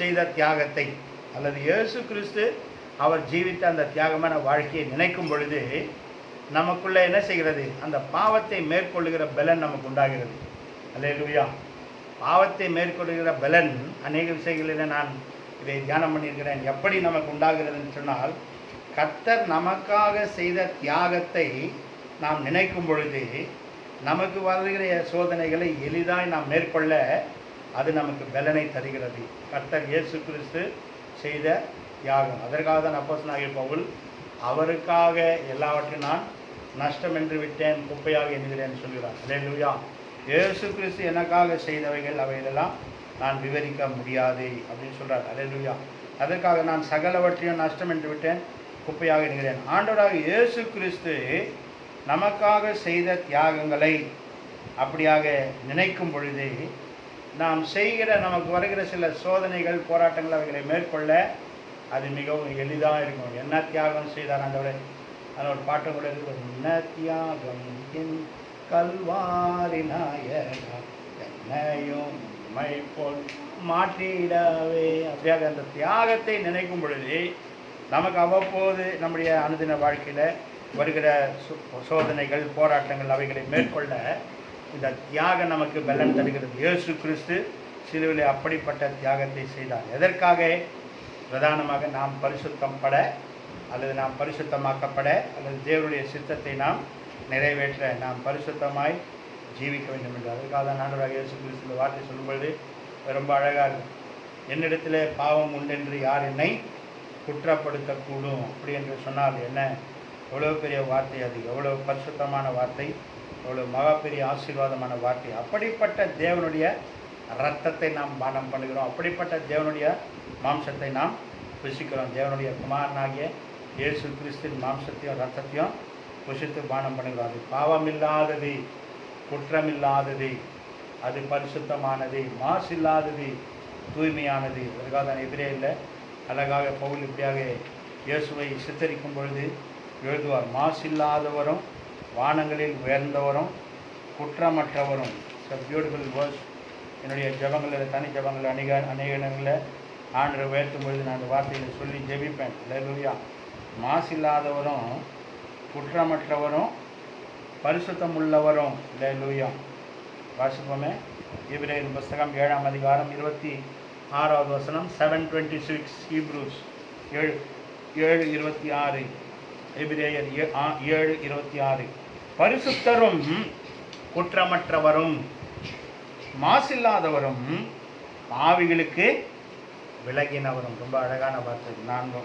செய்த தியாகத்தை, அல்லது இயேசு கிறிஸ்து அவர் ஜீவித்த அந்த தியாகமான வாழ்க்கையை நினைக்கும் பொழுது நமக்குள்ளே என்ன செய்கிறது? அந்த பாவத்தை மேற்கொள்ளுகிற பலன் நமக்கு உண்டாகிறது. அல்லேலூயா. பாவத்தை மேற்கொள்ளுகிற பலன் அநேக விஷயங்களில் நான் இதை தியானம் பண்ணியிருக்கிறேன். எப்படி நமக்கு உண்டாகிறதுன்னு சொன்னால், கர்த்தர் நமக்காக செய்த தியாகத்தை நாம் நினைக்கும் பொழுது நமக்கு வருகிற சோதனைகளை எளிதாய் நாம் மேற்கொள்ள அது நமக்கு பலனை தருகிறது. கர்த்தர் இயேசு கிறிஸ்து செய்த தியாகம். அதற்காக தான் அப்போஸ்தலனாகிய பவுல் அவருக்காக எல்லாவற்றையும் நான் நஷ்டம் என்று விட்டேன், குப்பையாக எண்ணுகிறேன் சொல்கிறார். அல்லேலூயா. இயேசு கிறிஸ்து எனக்காக செய்தவைகள் அவைகளெல்லாம் நான் விவரிக்க முடியாது அப்படின்னு சொல்கிறார். அல்லேலூயா. அதற்காக நான் சகலவற்றையும் நஷ்டம் என்று விட்டேன், குப்பையாக எண்ணுகிறேன். ஆண்டவராக இயேசு கிறிஸ்து நமக்காக செய்த தியாகங்களை அப்படியாக நினைக்கும் பொழுது நாம் செய்கிற, நமக்கு வருகிற சில சோதனைகள், போராட்டங்கள், அவைகளை மேற்கொள்ள அது மிகவும் எளிதாக இருக்கும். என்ன தியாகம் செய்தார் ஆண்டவரே? அந்த ஒரு பாட்டு கூட இருக்குது, என்ன தியாகம் என் கல்வாரி நாயகா என்னையும் போல் மாற்றிடவே. அப்படியாக அந்த தியாகத்தை நினைக்கும் பொழுது நமக்கு அவ்வப்போது நம்முடைய அனுதின வாழ்க்கையில் வருகிற சோதனைகள், போராட்டங்கள், அவைகளை மேற்கொள்ள இந்த தியாகம் நமக்கு பலன் தருகிறது. இயேசு கிறிஸ்து சிலுவையிலே அப்படிப்பட்ட தியாகத்தை செய்தார். எதற்காக? பிரதானமாக நாம் பரிசுத்தம் பட, அல்லது நாம் பரிசுத்தமாக்கப்பட, அல்லது தேவனுடைய சித்தத்தை நாம் நிறைவேற்ற, நாம் பரிசுத்தமாய் ஜீவிக்க வேண்டும் என்று. அதற்காக தான் ஆண்டவராகிய இயேசு கிறிஸ்து வார்த்தை சொல்லும்பொழுது ரொம்ப அழகாக இருக்கும். என்னிடத்தில் பாவம் உண்டென்று யார் என்னை குற்றப்படுத்தக்கூடும் அப்படி என்று சொன்னால் என்ன? எவ்வளோ பெரிய வார்த்தை அது, எவ்வளோ பரிசுத்தமான வார்த்தை, எவ்வளோ மகா பெரிய ஆசீர்வாதமான வார்த்தை. அப்படிப்பட்ட தேவனுடைய இரத்தத்தை நாம் பானம் பண்ணுகிறோம், அப்படிப்பட்ட தேவனுடைய மாம்சத்தை நாம் புசிக்கிறோம். தேவனுடைய குமாரனாகிய இயேசு கிறிஸ்துவின் மாம்சத்தையும் இரத்தத்தையும் புசித்து பானம் பண்ணுகிறோம். அது பாவமில்லாதது, குற்றமில்லாதது, அது பரிசுத்தமானது, மாசில்லாதது, தூய்மையானது. அதற்காக தான் எபிரேயரில் அழகாக பவுல் இப்படியாக இயேசுவை சித்தரிக்கும் பொழுது எழுதுவார், மாசில்லாதவரும் வானங்களில் உயர்ந்தவரும் குற்றமற்றவரும். Beautiful words. என்னுடைய ஜபங்களில், தனி ஜபங்களில் அநேக இடங்களில் ஆண்டரை உயர்த்தும் பொழுது நான் அந்த வார்த்தைகளை சொல்லி ஜெபிப்பேன். அல்லேலூயா. மாசில்லாதவரும் குற்றமற்றவரும் பரிசுத்தம் உள்ளவரும். அல்லேலூயா. வாசிப்போமே. எபிரேயர் புஸ்தகம் 7ஆம் அதிகாரம் 26வது வசனம். 7:26 ஹீப்ரூஸ் 7:26. எபிரேயர் 7:26. பரிசுத்தரும் குற்றமற்றவரும் மாசில்லாதவரும் பாவிகளுக்கு விலகினவரும். ரொம்ப அழகான வார்த்தை 4.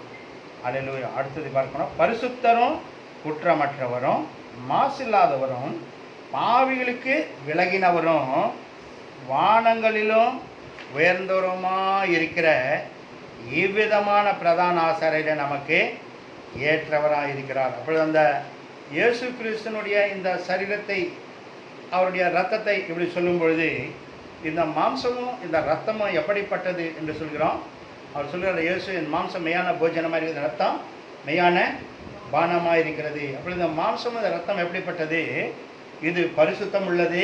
அல்லேலூயா. அடுத்தது பார்க்கணும். பரிசுத்தரும் குற்றமற்றவரும் மாசில்லாதவரும் பாவிகளுக்கு விலகினவரும் வானங்களிலும் உயர்ந்தவருமாய் இருக்கிற இவ்விதமான பிரதான ஆசாரியர் நமக்கு ஏற்றவராக இருக்கிறார். அப்பொழுது அந்த இயேசு கிறிஸ்துனுடைய இந்த சரீரத்தை, அவருடைய இரத்தத்தை இப்படி சொல்லும் பொழுது, இந்த மாம்சமும் இந்த இரத்தமும் எப்படிப்பட்டது என்று சொல்கிறோம். அவர் சொல்கிறார், இயேசு என் மாம்சம் மெய்யான போஜனமாக இருக்கிறது, ரத்தம் மெய்யான பானமாக இருக்கிறது. அப்பொழுது இந்த மாம்சமும் இந்த ரத்தம் எப்படிப்பட்டது? இது பரிசுத்தம் உள்ளது,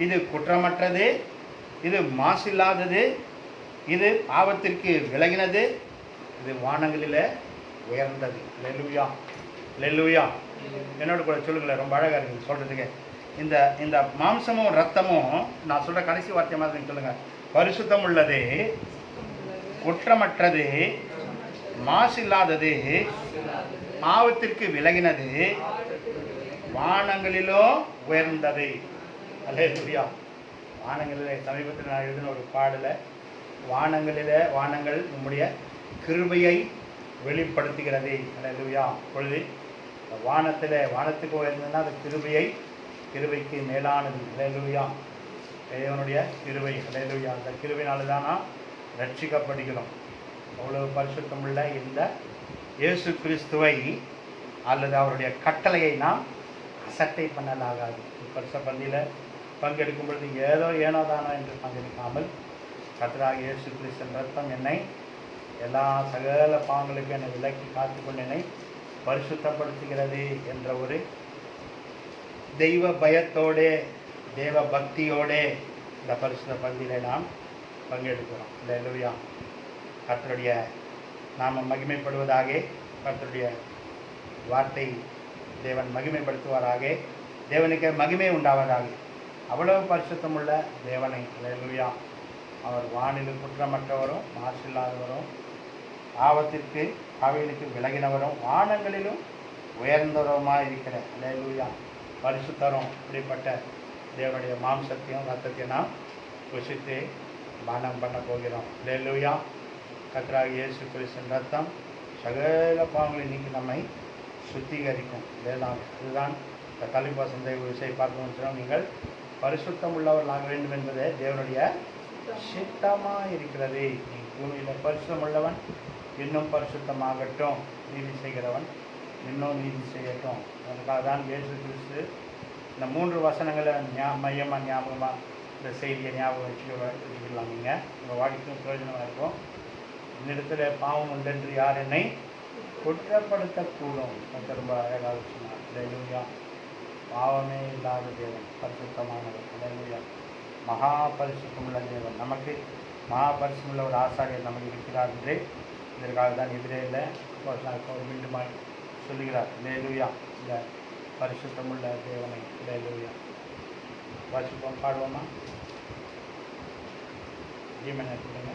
இது குற்றமற்றது, இது மாசில்லாதது, இது பாவத்திற்கு விலகினது, இது வானங்களில் உயர்ந்தது. அல்லேலூயா. அல்லேலூயா. என்னோட கூட சொல்லுங்களேன், ரொம்ப அழகாக இருக்குது சொல்கிறதுக்கு. இந்த இந்த மாம்சமும் ரத்தமும், நான் சொல்கிற கடைசி வார்த்தை மாதிரி சொல்லுங்கள். பரிசுத்தம் உள்ளது, குற்றமற்றது, மாசில்லாதது, பாவத்திற்கு விலகினது, வானங்களிலோ உயர்ந்தது. அல்லேலூயா. வானங்களிலே சமீபத்தில் நான் எழுதின ஒரு பாடலை, வானங்கள் நம்முடைய கிருபையை வெளிப்படுத்துகிறது. அல்லேலூயா. பொழுது வானத்துக்கு உயர்ந்ததுன்னா அது கிருபைக்கு மேலானது. அல்லேலூயா. தேவனுடைய கிருபை. அல்லேலூயா. அந்த கிருபையினால தான் நாம் ரட்சிக்கப்படுகிறோம். அவ்வளவு பரிசுத்தமுள்ள இந்த இயேசு கிறிஸ்துவை அல்லது அவருடைய கட்டளையை நாம் அசட்டை பண்ணலாகாது. பரிச பந்தியில் பங்கெடுக்கும் பொழுது ஏனோ தானோ என்று பங்கெடுக்காமல், கர்த்தராகிய இயேசு கிறிஸ்துவின் ரத்தம் என்னை எல்லா சகல பாவங்களுக்கும் என்னை விலக்கி காத்துக்கொண்டு என்னை பரிசுத்தப்படுத்துகிறது என்ற ஒரு தெய்வ பயத்தோடே தேவ பக்தியோடே இந்த பரிசுத்த பந்தியில் நாம் பங்கெடுக்கிறோம். அல்லேலூயா. கர்த்தருடைய நாம மகிமைப்படுவதாக, கர்த்தருடைய வார்த்தை தேவன் மகிமைப்படுத்துவாராக, தேவனுக்கு மகிமை உண்டாவதாக. அவ்வளவு பரிசுத்தமுள்ள தேவனை. அல்லேலூயா. அவர் வானில் குற்றமற்றவரும் மாசில்லாதவரும் பாவத்திற்கு பாவிகளுக்கு விலகினவரும் வானங்களிலும் உயர்ந்தவருமாக இருக்கிற அல்லேலூயா பரிசுத்தரும். இப்படிப்பட்ட தேவனுடைய மாம்சத்தையும் ரத்தத்தையும் நாம் புசித்து பானம் பண்ண போகிறோம். அல்லேலூயா. கர்த்தராகிய இயேசு கிறிஸ்துவின் ரத்தம் சகல பாவங்களை நீக்கி நம்மை சுத்திகரிக்கும். இதுதான் இந்த தலைப்பாசம் விசை பார்க்கணும்னு சொன்னால், நீங்கள் பரிசுத்தம் உள்ளவர்களாக வேண்டும் என்பதே தேவனுடைய சித்தமாக இருக்கிறது. நீ பூமியில் பரிசுத்தம் உள்ளவன் இன்னும் பரிசுத்தமாகட்டும், நீதி செய்கிறவன் இன்னும் நீதி செய்யட்டும். அதுக்காக தான் இயேசு கிறிஸ்து இந்த 3 வசனங்களை மையமாக ஞாபகமாக இந்த செய்தியை ஞாபகம் வச்சுக்கலாம். நீங்கள் உங்கள் வாழ்க்கைக்கும் பிரயோஜனமாக இருக்கும். என்னிடத்தில் பாவம் உண்டென்று யார் என்னை குற்றப்படுத்தக்கூடும். ரொம்ப அழகாக சொன்னார். அல்லேலூயா. பாவமே இல்லாத தேவன், பரிசுத்தமானவர். அல்லேலூயா. மகா பரிசுத்தமுள்ள தேவன், நமக்கு மகா பரிசுத்தமுள்ள ஒரு ஆசாரியர் நமக்கு இருக்கிறார் என்று இதற்காக தான் எதிரேயில் மீண்டுமாய் சொல்லுகிறார். அல்லேலூயா. இந்த பரிசுத்தமுள்ள தேவனை. அல்லேலூயா. வாசிப்போம், பாடுவோமா? ஜீவனை கொடுங்க.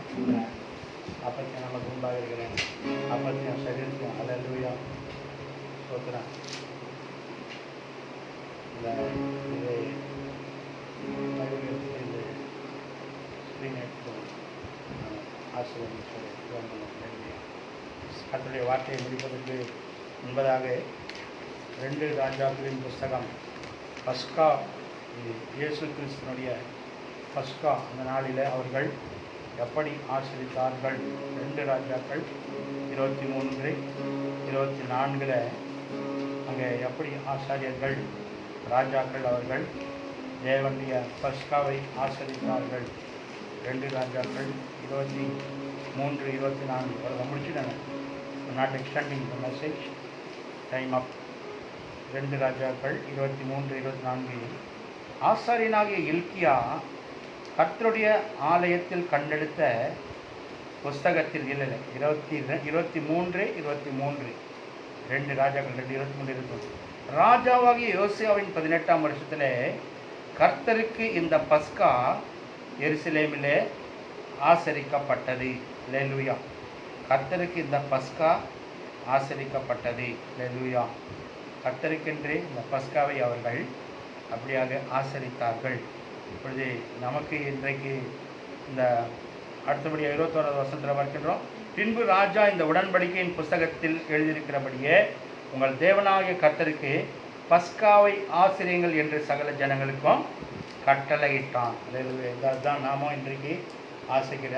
அப்பத்தையும் நமக்கு உண்டாக இருக்கிறேன், அப்பத்தையும் சரீரத்தையும். அல்லேலூயா. சோத்திரம். இந்த இதை இந்த ஸ்க்ரீன் எடுத்து ஆசீர்வதித்து கர்த்தருடைய வார்த்தையை முடிப்பதற்கு முன்பதாக 2 ராஜாக்களின் புஸ்தகம் பஸ்கா, இயேசு கிறிஸ்துவனுடைய பஸ்கா அந்த நாளில் அவர்கள் எப்படி ஆசிரித்தார்கள். 2 ராஜாக்கள் 23, 24 அங்கே எப்படி ஆசாரியர்கள் ராஜாக்கள் அவர்கள் தேவனுடைய பஸ்காவை ஆசிரித்தார்கள். 2 ராஜாக்கள் 23, 24 அதை முடிச்சுட்டாங்க. Not extending the message, time அப். 2 ராஜாக்கள் 23, 24 ஆசாரியனாகிய இல்க்கியா கர்த்தருடைய ஆலயத்தில் கண்டெடுத்த புஸ்தகத்தில் இல்லை 23, 2 ராஜாக்கள் 2:23 இருக்கும். ராஜாவாகிய யோசியாவின் 18ஆம் வருஷத்திலே கர்த்தருக்கு இந்த பஸ்கா எருசலேமிலே ஆசரிக்கப்பட்டது. அல்லேலூயா. கர்த்தருக்கு இந்த பஸ்கா ஆசரிக்கப்பட்டது. அல்லேலூயா. கர்த்தருக்கென்று இந்த பஸ்காவை அவர்கள் அப்படியாக ஆசரித்தார்கள். இப்பொழுது நமக்கு இன்றைக்கு இந்த அடுத்தபடியாக 21வது வசனத்தில் பார்க்கின்றோம். பின்பு ராஜா இந்த உடன்படிக்கையின் புஸ்தகத்தில் எழுதியிருக்கிறபடியே உங்கள் தேவனாகிய கர்த்தருக்கு பஸ்காவை ஆசிரியங்கள் என்று சகல ஜனங்களுக்கும் கட்டளையிட்டான். இதுதான் நாமும் இன்றைக்கு ஆசைக்கிற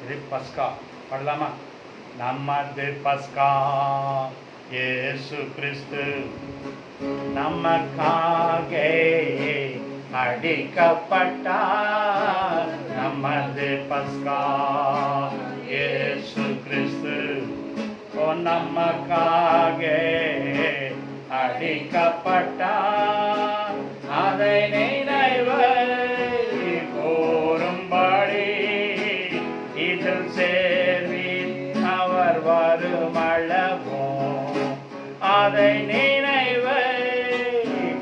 இது பஸ்கா. பாடலாமா? நமது பஸ்கா இயேசு கிறிஸ்து நமக்காக அடிக்கப்பட்டார். நமது பஸ்கா இயேசு கிறிஸ்து நமக்காக அடிக்கப்பட்டார். அதை நினைவு கூறும்படி இதில் சேர்வில் அவர் வருமளவும். அதை நினைவு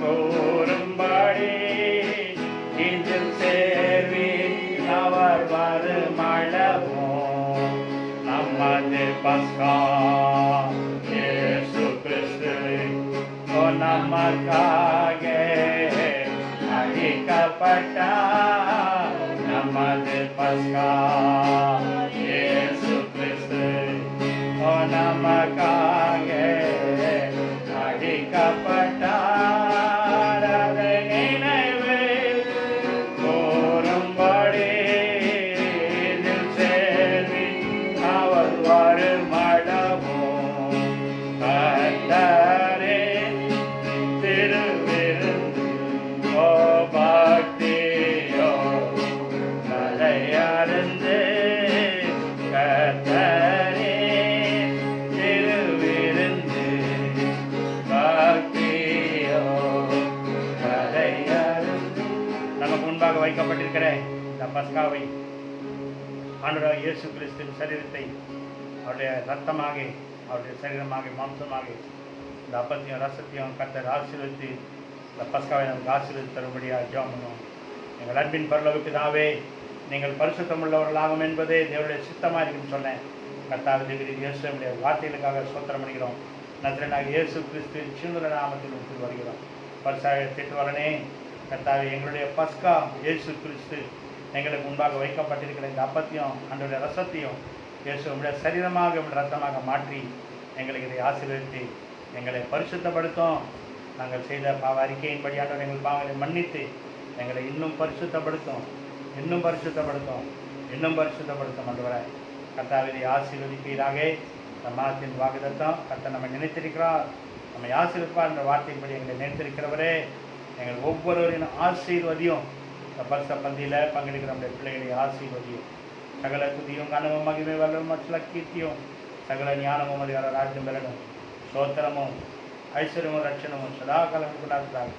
கூறும்படி இதில் சேர்வில் அவர் வருமளவும். நமது பஸ்கா இயேசு கிறிஸ்து நமக்காக அடிக்கப்பட்டார். நமது பஸ்கா இயேசு கிறிஸ்து நமக்காக அடிக்கப்பட்டார். அதை நினைவு கூறும்படி இதில் சேர்வி அவர் வருமளவும். கர்த்தரே திருவிருந்து ஓ பக்தியோ கரையறிந்து. கர்த்தரே திருவிருந்து பக்தியோ கரையறிந்து. நமக்கு முன்பாக வைக்கப்பட்டிருக்கிற இந்த பஸ்காவை ஆண்டவராகிய இயேசு கிறிஸ்துவின் சரீரத்தை அவருடைய ரத்தமாக, அவருடைய சரீரமாக, மாம்சமாக இந்த அப்பத்தையும் ரசத்தையும் கர்த்தர் ஆசீர்வதித்து இந்த பஸ்காவை நமக்கு ஆசீர்வதித்து தரும்படியாக ஜெபம் பண்ணுவோம். எங்கள் அன்பின் பரலோக பிதாவே, நீங்கள் பரிசுத்தம் உள்ளவர்களாகும் என்பதே தேவனுடைய சித்தமாக இருக்குன்னு சொன்னேன். கர்த்தாவே தேவரீ இயேசுவினுடைய வார்த்தைகளுக்காக ஸ்தோத்திரம் பண்ணுகிறோம். நசரேயனாகிய இயேசு கிறிஸ்துவின் சிறந்த நாமத்தில் உங்கள் வருகிறோம். பரிசாய திட்டுவரனே கர்த்தாவே, எங்களுடைய பஸ்கா இயேசு கிறிஸ்து எங்களுக்கு முன்பாக வைக்கப்பட்டிருக்கிற இந்த அப்பத்தையும் அன்றைய ரசத்தையும் இயேசு உங்களுடைய சரீரமாக உங்களுடைய ரத்தமாக மாற்றி எங்களுக்கு இதை ஆசீர்வதித்து எங்களை பரிசுத்தப்படுத்தும். நாங்கள் செய்த பாவ அறிக்கையின்படியாக எங்கள் பாவங்களை மன்னித்து எங்களை இன்னும் பரிசுத்தப்படுத்தும், இன்னும் பரிசுத்தப்படுத்தும், இன்னும் பரிசுத்தப்படுத்தும். ஆண்டவரே கர்த்தாவே இதை ஆசீர்வதிப்பீராக. இந்த மாதத்தின் வாக்குத்தத்தம் கர்த்தர் நம்மை நினைத்திருக்கிறார், நம்மை ஆசீர்வதிப்பார் என்ற வார்த்தையின்படி எங்களை நினைத்திருக்கிறவரே எங்கள் ஒவ்வொருவரின் ஆசீர்வதியும் இந்த பரிச பந்தியில் பங்கெடுக்கிற நம்முடைய பிள்ளைகளை ஆசீர்வதியும். சகல துதியும் கனமும் மகிமை வல்லலும் மற்ற கீர்த்தியும் சகல ஞானமும் அதிகார ராஜ்யம் பெறணும். சோத்திரமும் ஐஸ்வர்யமும் ரட்சணமும் சதா காலம் கொண்டாடுறாங்க.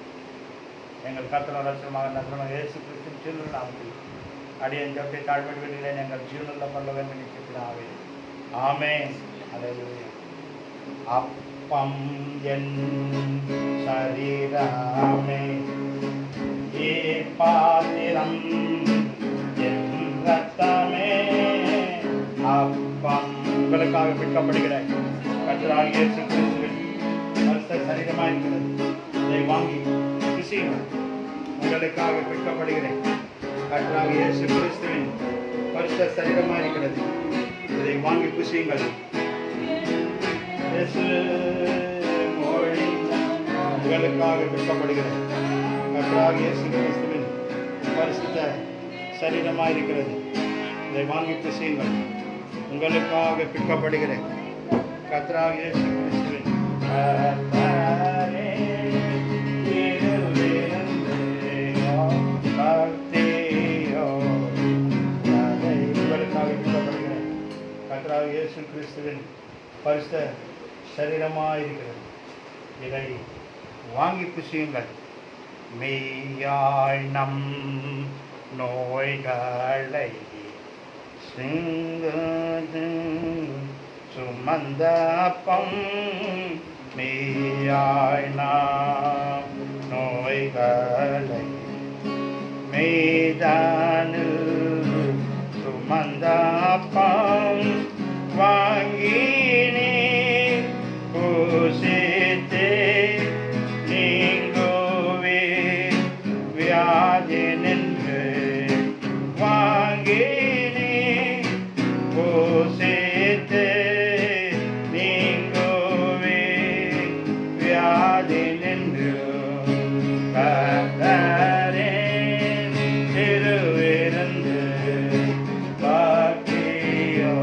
எங்கள் கர்த்தரும் ரட்சணமாக நகரமாக இயேசு கிறிஸ்துவின் சிறு நாமத்தில் அடியன் ஜபத்தை தாழ்மையை விடுகிறேன். எங்கள் ஜீவனுள்ள பரலோகம் நினைக்கிறாவே. ஆமென். அல்லேலூயா. அப்பம் என் சரீரமே, பாத்திரம் என் ரத்தமே. அப்பம் உங்களுக்காக பிற்கப்படுகிற கர்த்தராகிய இயேசு கிறிஸ்துவின் பரிசுத்த சரீரமாக இருக்கிறது. இதை வாங்கி புசியுங்கள். உங்களுக்காக பிற்கப்படுகிறேன் கர்த்தராகிய இயேசு கிறிஸ்துவின் பரிசுத்த சரீரமாக இருக்கிறது. இதை வாங்கி புசியுங்கள். இயேசு மொழி உங்களுக்காக பிற்கப்படுகிறேன் கர்த்தராகிய இயேசு கிறிஸ்துவின் பரிசுத்த சரீரமாக இருக்கிறது. இதை வாங்கி புசியுங்கள். உங்களுக்காக பிற்கப்படுகிறேன் கர்த்தராகிய இயேசு கிறிஸ்துவின் உங்களுக்காக பிற்கப்படுகிறேன் கர்த்தராகிய இயேசு கிறிஸ்துவின் பரிசுத்த சரீரமாக இருக்கிறது. இதை வாங்கி புசியுங்கள். மெய்யாய் நம் நோய்களை சுமந்த அப்பம் மெய்யாய் நாம் நோய்களை மெய்தானில் சுமந்தாப்பாம் வாங்கினே பூசித்தே நீங்குவே வியாதி நின்று வாங்கினே பூசித்தே நீங்குவே வியாதி நின்று கர்த்தரே திருவிருந்து பாக்கியோ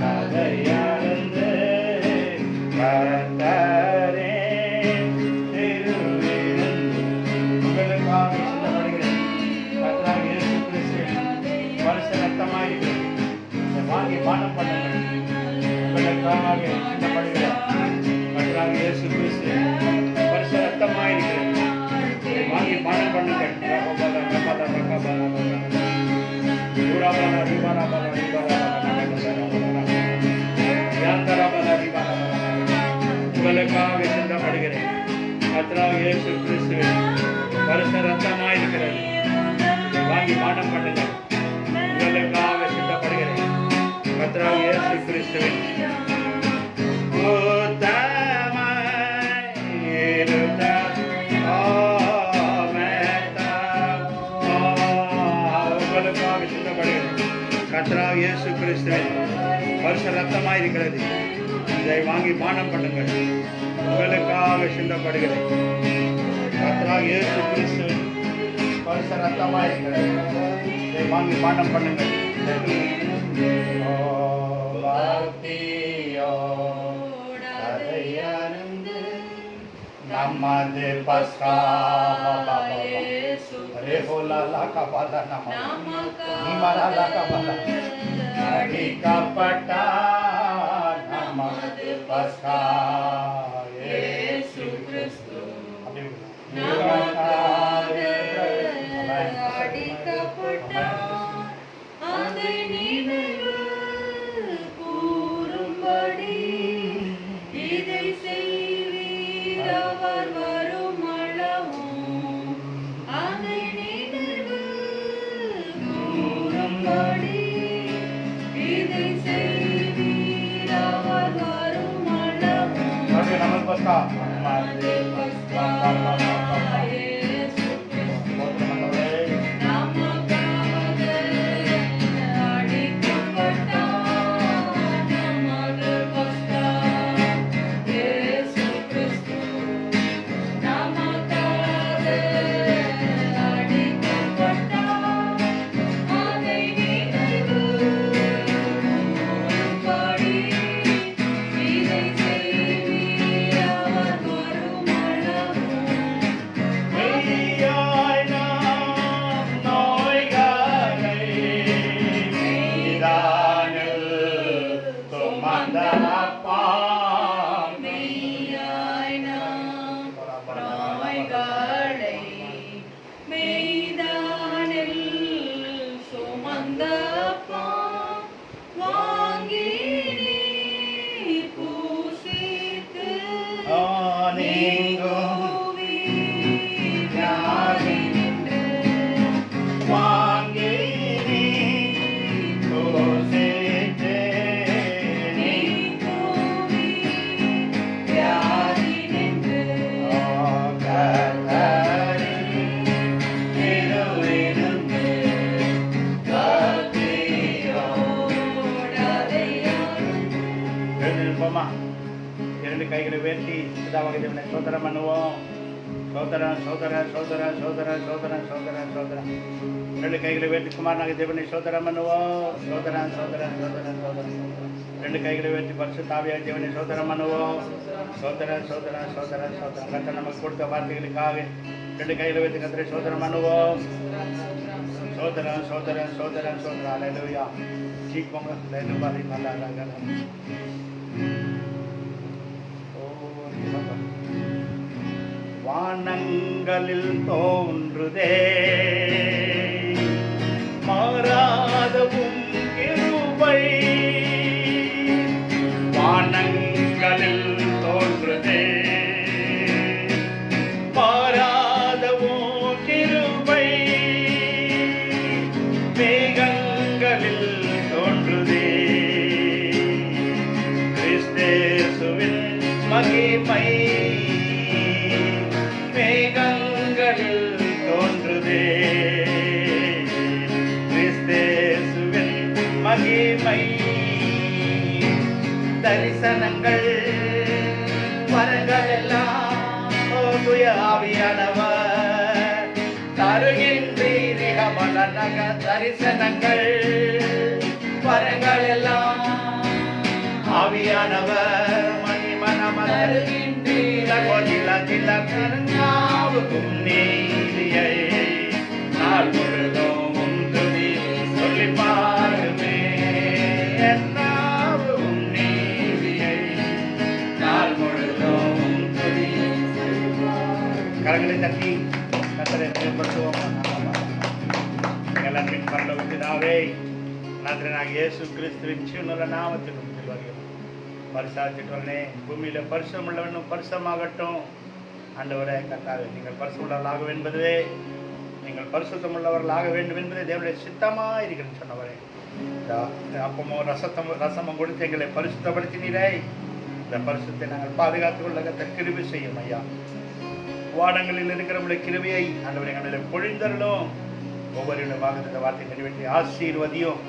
கதையருந்து கர்த்தரே திருவிருந்து உங்களுக்காக சிந்தப்படுகிறேன். கர்த்தராகிய இயேசு கிறிஸ்துவின் பரிசு ரத்தமாயிருக்கிறது. இதை வாங்கி பானம் பண்ணுங்கள். உங்களுக்காக சிந்தப்படுகிறேன். கர்த்தராகிய இயேசு கிறிஸ்துவின் பரிசு ரத்தமாயிருக்கிறது. இதை வாங்கி பானம் பண்ணுங்கள். உங்களுக்காக சிந்தப்படுகிறேன். கர்த்தராகிய இயேசு கிறிஸ்துவின் பரிசு ரத்தமாயிருக்கிறது. இதை வாங்கி பானம் பண்ணுங்கள். உங்களுக்காக சிந்தப்படுகிறேன். கர்த்தராகிய இயேசு கிறிஸ்துவின் உங்களுக்காக சிந்தப்படுகிறேன். கர்த்தராகிய இயேசு கிறிஸ்துவின் பரிசு ரத்தமாயிருக்கிறது. இதை வாங்கி பானம் பண்ணுங்கள். உங்களுக்காக சிந்தப்படுகிறேன். கர்த்தராகிய இயேசு கிறிஸ்துவின் பரிசு ரத்தமாயிருக்கிறது. இதை வாங்கி பானம் பண்ணுங்கள். நமது பஸ்கா அடிக்கப்பட்டார். நமது பஸ்கா இயேசு கிறிஸ்து இரண்டு கைகளை உயர்த்தி பிதாவாகிய தேவனை ஸ்தோத்திரம் பண்ணுவோம். சோதரன் சோதரன் சோதரன் சோதரன் சோதரன் சோதரன் சோதரன் ரெண்டு கைகளை உயர்த்தி குமாரனாகிய தேவனை ஸ்தோத்திரம் பண்ணுவோம். சோதரன் சோதரன் சோதரன் சோதரன் ரெண்டு கைகளை உயர்த்தி பரிசுத்த ஆவியாகிய தேவனை ஸ்தோத்திரம் பண்ணுவோம். சோதரன் சோதரன் சோதரன் சோதரன் கர்த்தர் நமக்கு கொடுத்த வார்த்தைகளுக்காக ரெண்டு கைகளை உயர்த்தி கர்த்தரை ஸ்தோத்திரம் பண்ணுவோம். சோதரன் சோதரன் சோதரன் சோதரன் அல்லேலூயா. சீக்கிரம் அல்லேலூயா நல்லா வானங்களில் தோன்றுதே மாறாதவும் கிருபை. வானங்களில் தோன்றுதே தரிசனங்கள் வரங்கள் எல்லாம் தூய ஆவியானவர் தருகின்றீரிக மலநக தரிசனங்கள் வரங்கள் எல்லாம் ஆவியானவர் மணிமனமர் கருணாவுக்கும் நீதியை நாள் முழுதும் துதி சொல்லி பாருமே என்னாவும் நீதியை நாள் முழுதும் துதி. கரங்களை தட்டி கர்த்தரை மேம்படுத்துவோம். எங்கள் அன்பின் பரலோகத்தினாவே நன்றனாக இயேசு கிறிஸ்துவின் சின்ன நாமத்தில் வருகிறோம். பரிசாத்திட்டோனே பூமியில பரிசும் உள்ளவனும் பரிசமாகட்டும். ஆண்டவரே கர்த்தாவே, நீங்கள் பரிசுள்ளவர்களாக என்பதுவே நீங்கள் பரிசுத்தம் உள்ளவர்களாக வேண்டும் என்பதே தேவனுடைய சித்தமாக இருக்கிறேன்னு சொன்னவரே. அப்பமோ ரசமும் கொடுத்து எங்களை பரிசுத்தப்படுத்தினீரே. இந்த பரிசுத்தை நாங்கள் பாதுகாத்துக் கொள்ள கிருபை செய்யும் ஐயா. வானங்களில் இருக்கிற நம்முடைய கிருபையை ஆண்டவரை எங்களிடம் பொழிந்தருளும். ஒவ்வொரு வாக்குத்த வார்த்தை நிறைவேற்றி ஆசீர்வதியும்.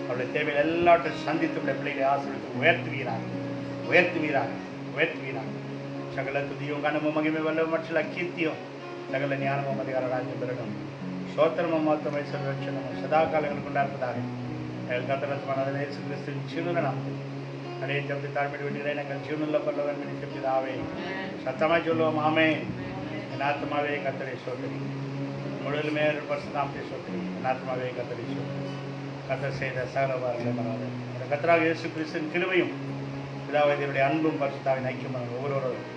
அவருடைய தேவையில் எல்லாவற்றையும் சந்தித்து பிள்ளைகளை ஆசீர்வதித்து உயர்த்துவீராக. சகல துதியும் கனமும் மகிமை வல்லவும் மற்ற கீர்த்தியும் சகல ஞானமும் அதிகார ராஜ்யம் பெறணும். சோத்திரமும் மொத்தமை சர்வட்சணமும் சதா காலங்கள் கொண்டாடுவதாக எங்கள் கத்தரசமான இயேசு கிறிஸ்துவின் சிறுன நாமத்தில் அடைய தப்பி தாழ்மையை விடுகிறேன். எங்கள் ஜீவனுள்ள பல்லவன் பிதாவே சத்தமாய் சொல்லுவோம் ஆமென். என் ஆத்மாவே கர்த்தரை சோதரி முழுதுமே பரிசுத்தத்தை சோதரி. என் ஆத்மாவே கர்த்தரை சோதரி. கர்த்தர் செய்த சகலவாரங்களை மறாது. இந்த கர்த்தராகிய இயேசு கிறிஸ்துவின் கிருபையும் பிதாவே தேவனுடைய அன்பும் பரிசுத்தாவின் ஐக்கியமான ஒவ்வொருவரோடும்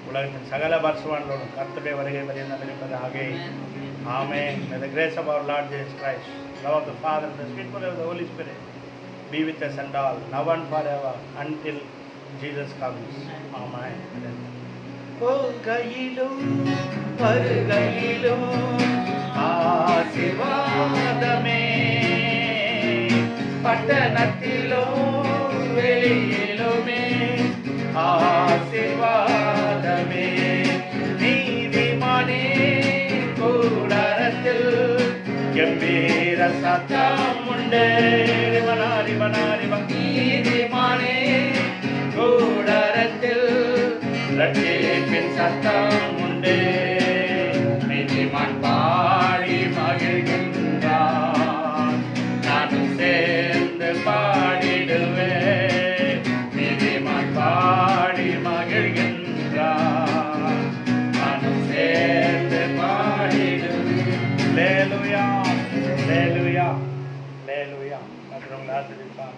உலகத்தின் சகல பரிசுவான்களோடும் கர்த்தருடைய வருகை வரையும் இருப்பதாக ஆமென். May the grace of our Lord Jesus Christ, love of the Father, and the sweet fellowship of the Holy Spirit be with us and all, now and forever, until Jesus comes. Amen. போகையிலும் வருகையிலும் ஆசீர்வாதமே, பட்டணத்திலும் வெளியிலுமே ஆசீர்வாதமே. நீதிமானே கூடாரத்தில் கம்பீர சத்தம் உண்டு. நீதிமானே கூடாரத்தில் ரட்சிப்பின் சத்தம் உண்டு. நீதிமான் பாடி மகிழ்கின்றான், நானும் சேர்ந்து பாடிடுவேன். நீதிமான் பாடி மகிழ்கின்றான், நானும் சேர்ந்து பாடிடுவேன். லேலுயா லேலுயா லேலுயா. கர்த்தர் உங்களை ஆசீர்வதிப்பார்.